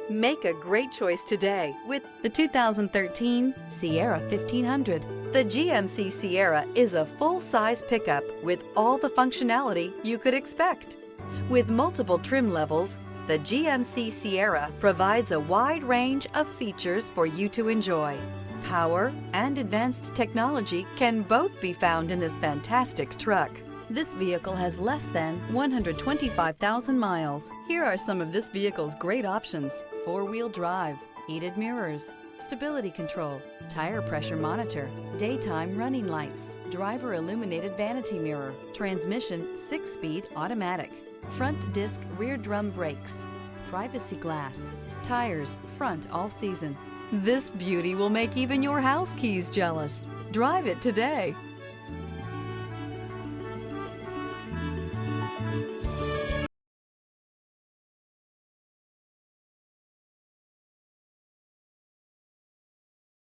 Make a great choice today with the 2013 Sierra 1500. The GMC Sierra is a full-size pickup with all the functionality you could expect. With multiple trim levels, the GMC Sierra provides a wide range of features for you to enjoy. Power and advanced technology can both be found in this fantastic truck. This vehicle has less than 125,000 miles. Here are some of this vehicle's great options: four-wheel drive, heated mirrors, stability control, tire pressure monitor, daytime running lights, driver illuminated vanity mirror, transmission 6-speed automatic, front disc rear drum brakes, privacy glass, tires front all season. This beauty will make even your house keys jealous. Drive it today.